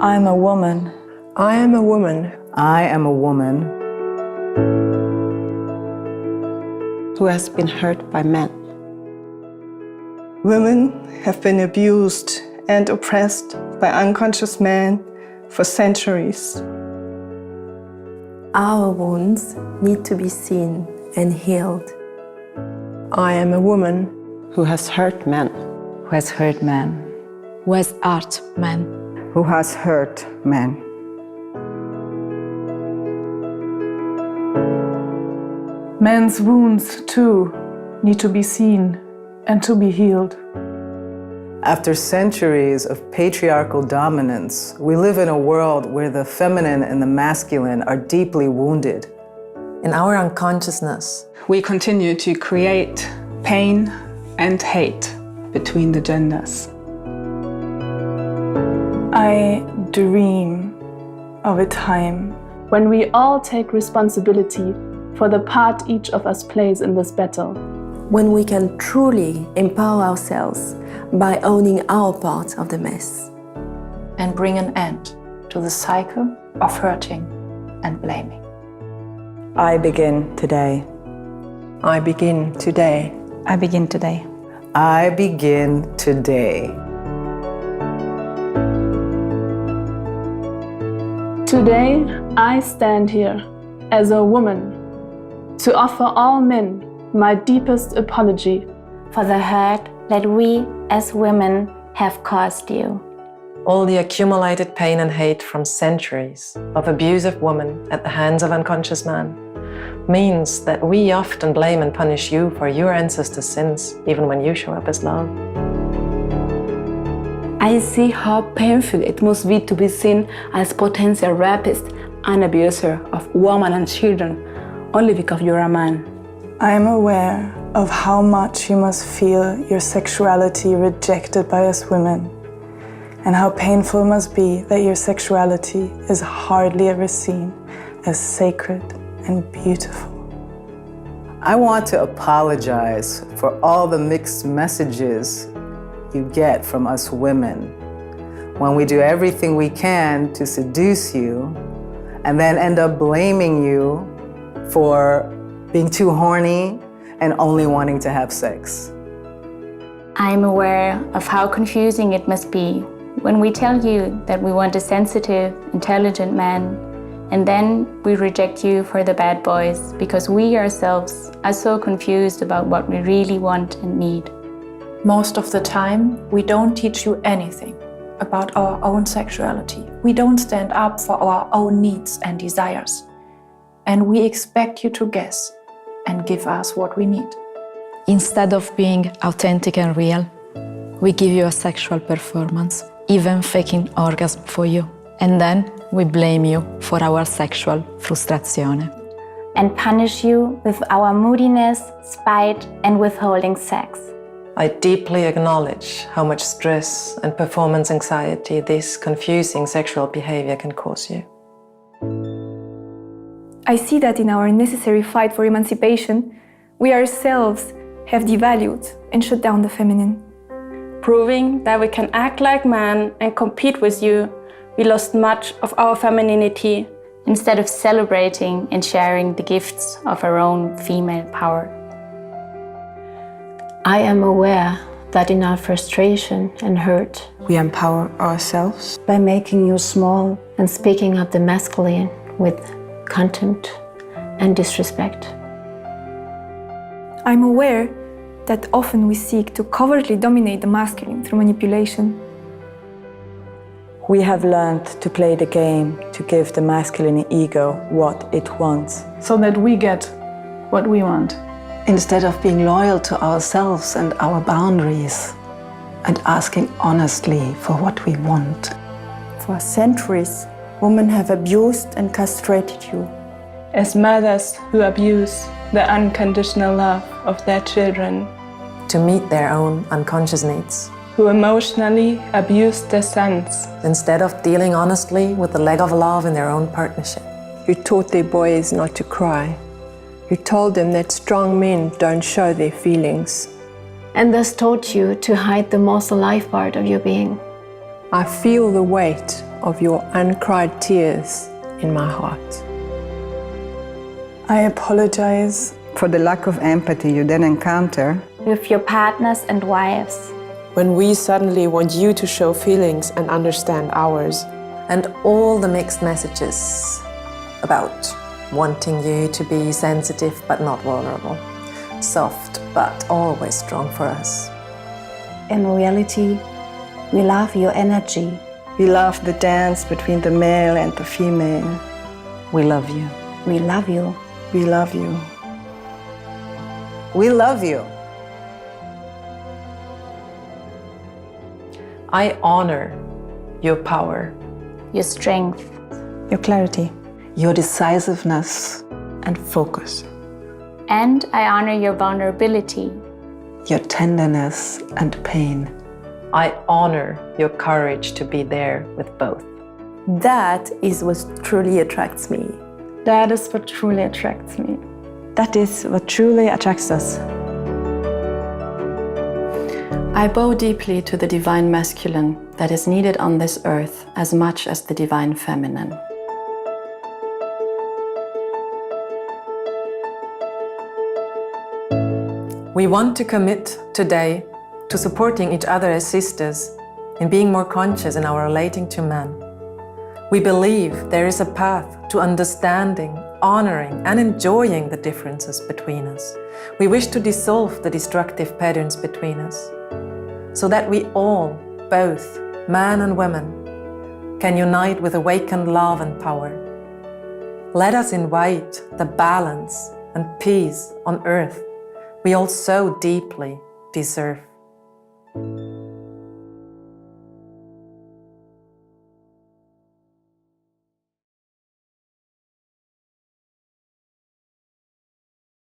I'm a woman. I am a woman I am a woman who has been hurt by men. Women have been abused and oppressed by unconscious men for centuries. Our wounds need to be seen and healed. I am a woman who has hurt men. Who has hurt men. Who has hurt men. who has hurt men. Men's wounds, too, need to be seen and to be healed. After centuries of patriarchal dominance, we live in a world where the feminine and the masculine are deeply wounded. In our unconsciousness, we continue to create pain and hate between the genders. I dream of a time when we all take responsibility for the part each of us plays in this battle. when we can truly empower ourselves by owning our part of the mess. And bring an end to the cycle of hurting and blaming. I begin today. I begin today. I begin today. I begin today. Today, I stand here as a woman to offer all men my deepest apology for the hurt that we as women have caused you. All the accumulated pain and hate from centuries of abuse of women at the hands of unconscious men means that we often blame and punish you for your ancestors' sins, even when you show up as love. I see how painful it must be to be seen as potential rapist and abuser of women and children only because you're a man. I am aware of how much you must feel your sexuality rejected by us women, and how painful it must be that your sexuality is hardly ever seen as sacred and beautiful. I want to apologize for all the mixed messages you get from us women when we do everything we can to seduce you and then end up blaming you for being too horny and only wanting to have sex. I'm aware of how confusing it must be when we tell you that we want a sensitive, intelligent man, and then we reject you for the bad boys because we ourselves are so confused about what we really want and need. Most of the time, we don't teach you anything about our own sexuality. We don't stand up for our own needs and desires. And we expect you to guess and give us what we need. Instead of being authentic and real, we give you a sexual performance, even faking orgasm for you. And then we blame you for our sexual frustration. And punish you with our moodiness, spite, and withholding sex. I deeply acknowledge how much stress and performance anxiety this confusing sexual behavior can cause you. I see that in our necessary fight for emancipation, we ourselves have devalued and shut down the feminine. Proving that we can act like men and compete with you, we lost much of our femininity instead of celebrating and sharing the gifts of our own female power. I am aware that in our frustration and hurt, We empower ourselves by making you small and speaking up the masculine with contempt and disrespect. I'm aware that often we seek to covertly dominate the masculine through manipulation. We have learned to play the game to give the masculine ego what it wants, so that we get what we want. instead of being loyal to ourselves and our boundaries and asking honestly for what we want. For centuries, women have abused and castrated you. As mothers who abuse the unconditional love of their children, To meet their own unconscious needs, who emotionally abuse their sons, instead of dealing honestly with the lack of love in their own partnership. You taught their boys not to cry. You told them that strong men don't show their feelings. And thus taught you to hide the most alive part of your being. I feel the weight of your uncried tears in my heart. I apologize for the lack of empathy you then encounter with your partners and wives. When we suddenly want you to show feelings and understand ours. And all the mixed messages about wanting you to be sensitive but not vulnerable, soft but always strong for us. In reality, we love your energy. We love the dance between the male and the female. We love you. We love you. We love you. We love you. I honor your power, your strength, your clarity, your decisiveness and focus. And I honor your vulnerability, your tenderness and pain. I honor your courage to be there with both. That is what truly attracts me. That is what truly attracts me. That is what truly attracts us. I bow deeply to the divine masculine that is needed on this earth as much as the divine feminine. We want to commit today to supporting each other as sisters in being more conscious in our relating to men. We believe there is a path to understanding, honoring and enjoying the differences between us. We wish to dissolve the destructive patterns between us, so that we all, both men and women, can unite with awakened love and power. Let us invite the balance and peace on earth we all so deeply deserve.